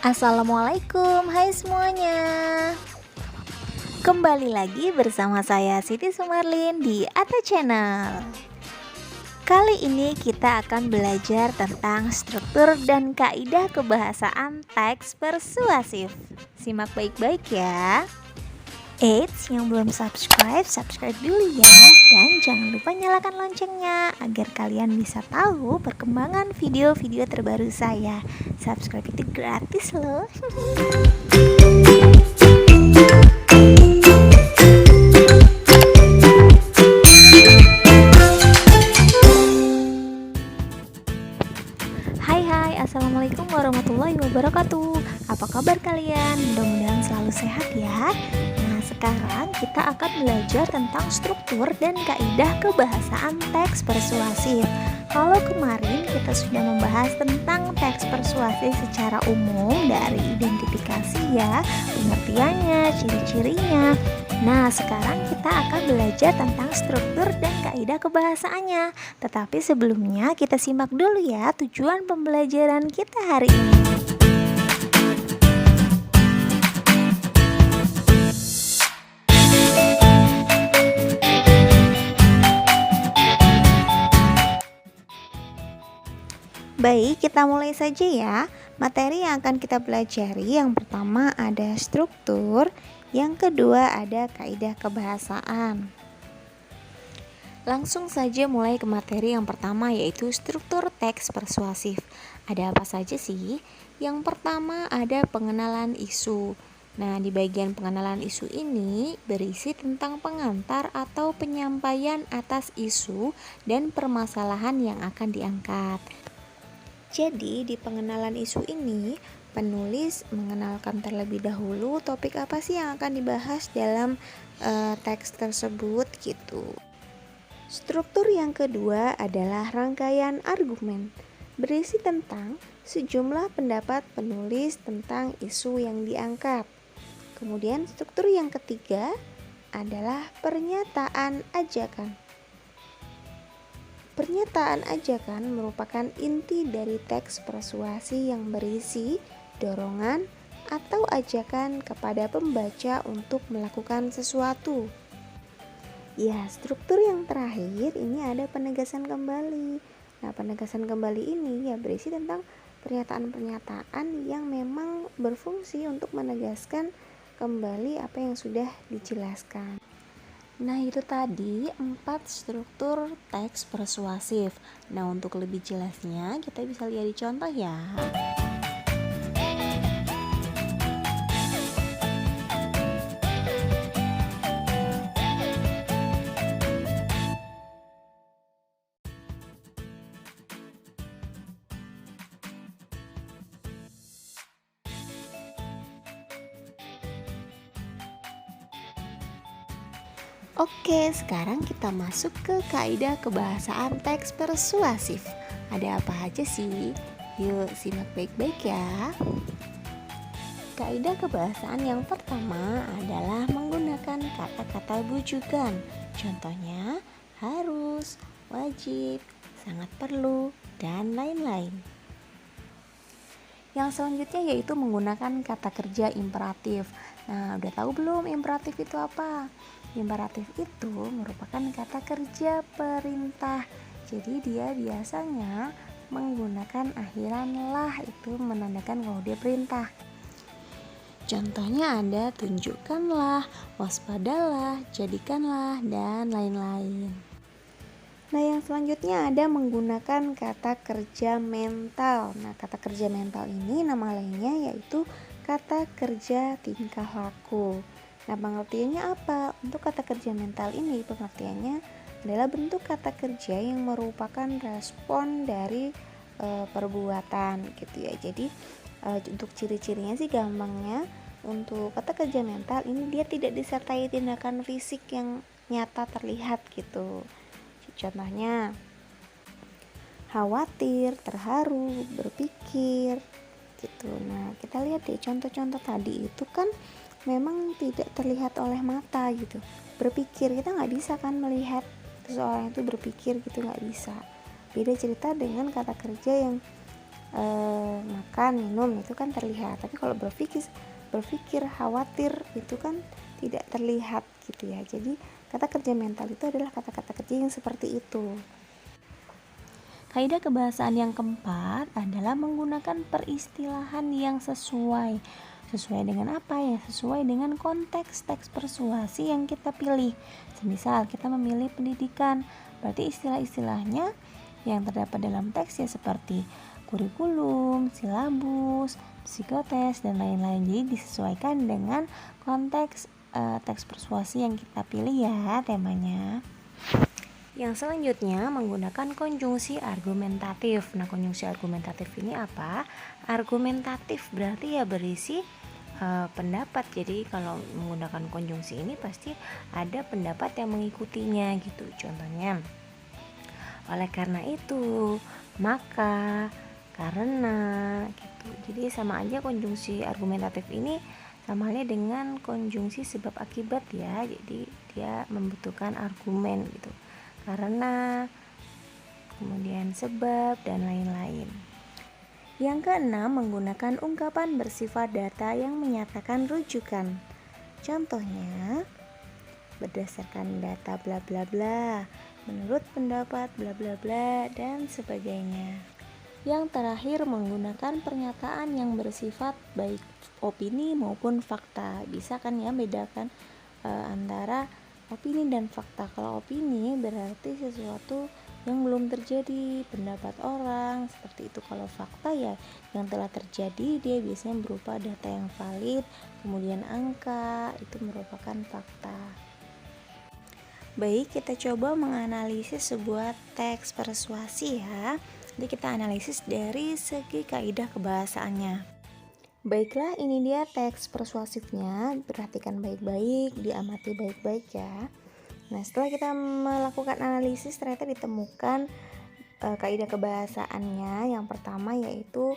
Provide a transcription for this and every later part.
Assalamualaikum, hai semuanya. Kembali lagi bersama saya Siti Sumarlin di Ata Channel. Kali ini kita akan belajar tentang struktur dan kaidah kebahasaan teks persuasif. Simak baik-baik ya. Eits, yang belum subscribe dulu ya. Dan jangan lupa nyalakan loncengnya agar kalian bisa tahu perkembangan video-video terbaru saya. Subscribe itu gratis loh. Hai, assalamualaikum warahmatullahi wabarakatuh. Apa kabar kalian? Mudah-mudahan selalu sehat ya. Nah, sekarang kita akan belajar tentang struktur dan kaidah kebahasaan teks persuasif. Kalau kemarin kita sudah membahas tentang teks persuasif secara umum dari identifikasi ya, pengertiannya, ciri-cirinya. Nah, sekarang kita akan belajar tentang struktur dan kaidah kebahasaannya. Tetapi sebelumnya kita simak dulu ya tujuan pembelajaran kita hari ini. Baik, kita mulai saja ya. Materi yang akan kita pelajari yang pertama ada struktur, yang kedua ada kaidah kebahasaan. Langsung saja mulai ke materi yang pertama yaitu struktur teks persuasif. Ada apa saja sih? Yang pertama ada pengenalan isu. Nah, di bagian pengenalan isu ini berisi tentang pengantar atau penyampaian atas isu dan permasalahan yang akan diangkat. Jadi di pengenalan isu ini penulis mengenalkan terlebih dahulu topik apa sih yang akan dibahas dalam teks tersebut gitu. Struktur yang kedua adalah rangkaian argumen, berisi tentang sejumlah pendapat penulis tentang isu yang diangkat. Kemudian struktur yang ketiga adalah pernyataan ajakan. Pernyataan ajakan merupakan inti dari teks persuasi yang berisi dorongan atau ajakan kepada pembaca untuk melakukan sesuatu. Ya, struktur yang terakhir ini ada penegasan kembali. Nah, penegasan kembali ini ya berisi tentang pernyataan-pernyataan yang memang berfungsi untuk menegaskan kembali apa yang sudah dijelaskan. Nah, itu tadi 4 struktur teks persuasif. Nah, untuk lebih jelasnya kita bisa lihat di contoh ya. Oke, sekarang kita masuk ke kaidah kebahasaan teks persuasif. Ada apa aja sih? Yuk simak baik-baik ya. Kaidah kebahasaan yang pertama adalah menggunakan kata-kata bujukan. Contohnya harus, wajib, sangat perlu, dan lain-lain. Yang selanjutnya yaitu menggunakan kata kerja imperatif. Nah, udah tahu belum imperatif itu apa? Imperatif itu merupakan kata kerja perintah. Jadi dia biasanya menggunakan akhiran lah, itu menandakan kalau dia perintah. Contohnya ada tunjukkanlah, waspadalah, jadikanlah, dan lain-lain. Nah, yang selanjutnya ada menggunakan kata kerja mental. Nah, kata kerja mental ini nama lainnya yaitu kata kerja tingkah laku. Nah, pengertiannya apa? Untuk kata kerja mental ini pengertiannya adalah bentuk kata kerja yang merupakan respon dari perbuatan gitu ya. Jadi untuk ciri-cirinya sih gampangnya, untuk kata kerja mental ini dia tidak disertai tindakan fisik yang nyata terlihat gitu. Contohnya khawatir, terharu, berpikir gitu. Nah, kita lihat deh contoh-contoh tadi itu kan memang tidak terlihat oleh mata gitu. Berpikir, kita nggak bisa kan melihat seseorang itu berpikir gitu, nggak bisa. Beda cerita dengan kata kerja yang makan, minum itu kan terlihat. Tapi kalau berpikir, khawatir itu kan tidak terlihat gitu ya. Jadi kata kerja mental itu adalah kata-kata kerja yang seperti itu. Kaidah kebahasaan yang keempat adalah menggunakan peristilahan yang sesuai. Sesuai dengan apa ya? Sesuai dengan konteks teks persuasi yang kita pilih. Semisal kita memilih pendidikan, berarti istilah-istilahnya yang terdapat dalam teks ya seperti kurikulum, silabus, psikotes, dan lain-lain. Jadi disesuaikan dengan konteks teks persuasi yang kita pilih ya temanya. Yang selanjutnya menggunakan konjungsi argumentatif. Nah, konjungsi argumentatif ini apa? Argumentatif berarti ya berisi pendapat. Jadi kalau menggunakan konjungsi ini pasti ada pendapat yang mengikutinya gitu. Contohnya, oleh karena itu, maka, karena gitu. Jadi sama aja konjungsi argumentatif ini sama halnya dengan konjungsi sebab akibat ya. Jadi dia membutuhkan argumen gitu. Karena, kemudian sebab, dan lain-lain. Yang keenam, menggunakan ungkapan bersifat data yang menyatakan rujukan. Contohnya, berdasarkan data bla bla bla, menurut pendapat bla bla bla, dan sebagainya. Yang terakhir, menggunakan pernyataan yang bersifat baik opini maupun fakta. Bisa kan ya bedakan antara opini dan fakta. Kalau opini berarti sesuatu yang belum terjadi, pendapat orang seperti itu. Kalau fakta ya yang telah terjadi, dia biasanya berupa data yang valid, kemudian angka, itu merupakan fakta. Baik, kita coba menganalisis sebuah teks persuasi ya. Jadi kita analisis dari segi kaidah kebahasaannya. Baiklah, ini dia teks persuasifnya. Perhatikan baik-baik, diamati baik-baik ya. Nah, setelah kita melakukan analisis, ternyata ditemukan kaidah kebahasaannya. Yang pertama yaitu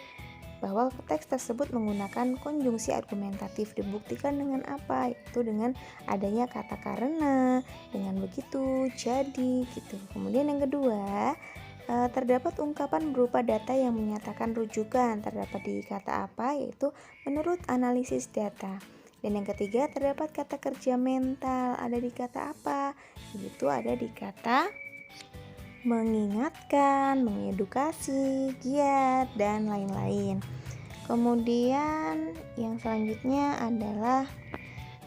bahwa teks tersebut menggunakan konjungsi argumentatif. Dibuktikan dengan apa? Yaitu dengan adanya kata karena, dengan begitu, jadi gitu. Kemudian yang kedua, terdapat ungkapan berupa data yang menyatakan rujukan. Terdapat di kata apa? Yaitu menurut analisis data. Dan yang ketiga, terdapat kata kerja mental. Ada di kata apa? Itu ada di kata mengingatkan, mengedukasi, giat, dan lain-lain. Kemudian yang selanjutnya adalah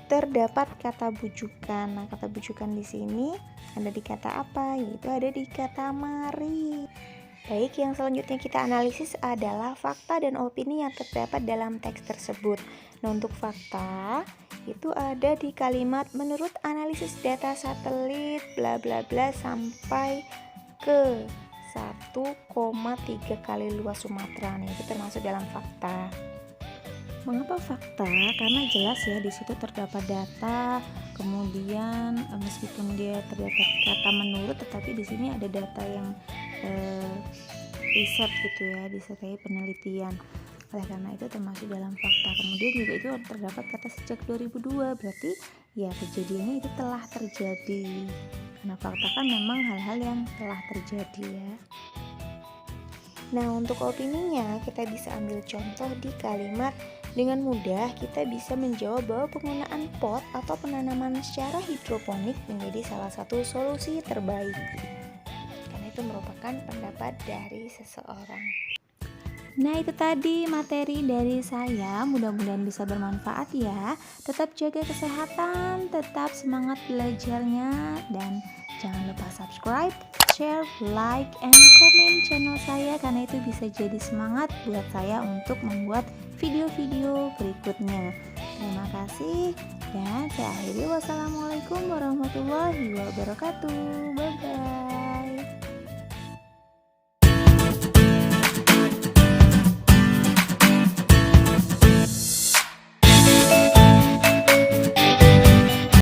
terdapat kata bujukan. Nah, kata bujukan di sini ada di kata apa? Yaitu ada di kata mari. Baik, yang selanjutnya kita analisis adalah fakta dan opini yang terdapat dalam teks tersebut. Nah, untuk fakta itu ada di kalimat menurut analisis data satelit bla bla bla sampai ke 1,3 kali luas Sumatera. Nah, itu termasuk dalam fakta. Mengapa fakta? Karena jelas ya di situ terdapat data, kemudian meskipun dia terdapat kata menurut, tetapi di sini ada data yang riset gitu ya, disertai penelitian. Oleh karena itu termasuk dalam fakta. Kemudian juga itu terdapat kata sejak 2002, berarti ya kejadiannya itu telah terjadi. Karena fakta kan memang hal-hal yang telah terjadi ya. Nah, untuk opininya kita bisa ambil contoh di kalimat dengan mudah kita bisa menjawab bahwa penggunaan pot atau penanaman secara hidroponik menjadi salah satu solusi terbaik. Karena itu merupakan pendapat dari seseorang. Nah, itu tadi materi dari saya, mudah-mudahan bisa bermanfaat ya. Tetap jaga kesehatan, tetap semangat belajarnya, dan jangan lupa subscribe, share, like, and comment channel saya karena itu bisa jadi semangat buat saya untuk membuat video-video berikutnya. Terima kasih dan saya akhiri. Wassalamualaikum warahmatullahi wabarakatuh. Bye bye.